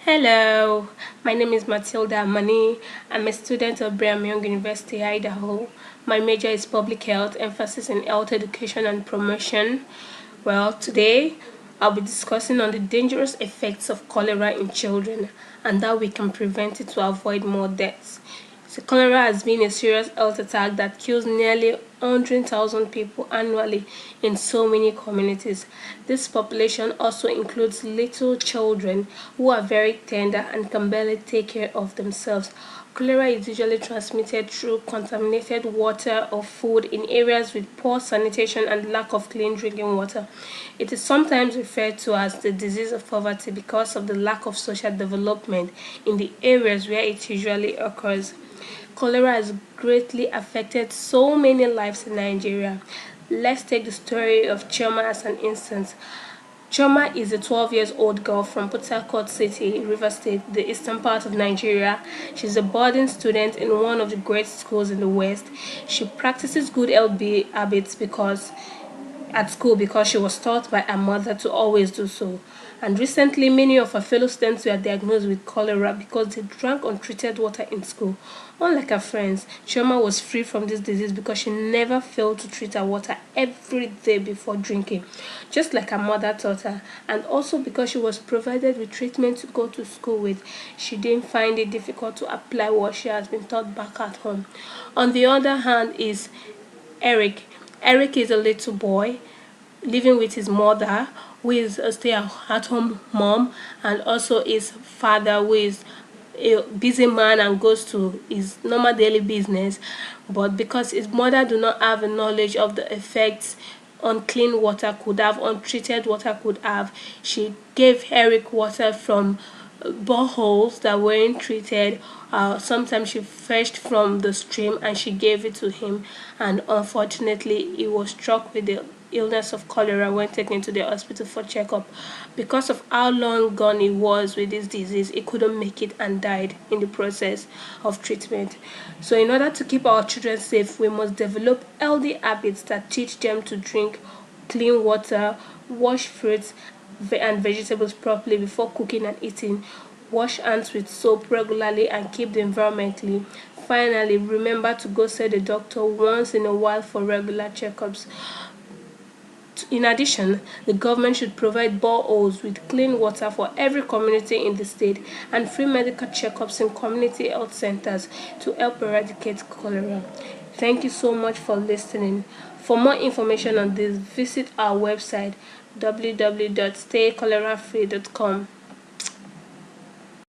Hello, my name is Matilda Mani. I'm a student of Brigham Young University, Idaho. My major is public health, emphasis in health education and promotion. Well, today I'll be discussing on the dangerous effects of cholera in children and how we can prevent it to avoid more deaths. So cholera has been a serious health attack that kills nearly 100,000 people annually in so many communities. This population also includes little children who are very tender and can barely take care of themselves. Cholera is usually transmitted through contaminated water or food in areas with poor sanitation and lack of clean drinking water. It is sometimes referred to as the disease of poverty because of the lack of social development in the areas where it usually occurs. Cholera has greatly affected so many lives in Nigeria. Let's take the story of Chioma as an instance. Chioma is a 12-year-old girl from Port Harcourt City, Rivers State, the eastern part of Nigeria. She's a boarding student in one of the great schools in the West. She practices good healthy habits at school because she was taught by her mother to always do so. And recently, many of her fellow students were diagnosed with cholera because they drank untreated water in school. Unlike her friends, Chioma was free from this disease because she never failed to treat her water every day before drinking, just like her mother taught her. And also because she was provided with treatment to go to school with, she didn't find it difficult to apply what she has been taught back at home. On the other hand is Eric. Eric is a little boy living with his mother, who is a stay-at-home mom, and also his father, who is a busy man and goes to his normal daily business. But because his mother do not have a knowledge of the effects unclean water could have, untreated water could have, she gave Eric water from boreholes that weren't treated. Sometimes she fetched from the stream and she gave it to him, and unfortunately he was struck with the illness of cholera when taken to the hospital for checkup. Because of how long gone he was with this disease, he couldn't make it and died in the process of treatment. So in order to keep our children safe, we must develop healthy habits that teach them to drink clean water, wash fruits and vegetables properly before cooking and eating, wash hands with soap regularly, and keep the environment clean. Finally, remember to go see the doctor once in a while for regular checkups. In addition, the government should provide boreholes with clean water for every community in the state and free medical checkups in community health centers to help eradicate cholera. Thank you so much for listening. For more information on this, visit our website www.staycholerafree.com.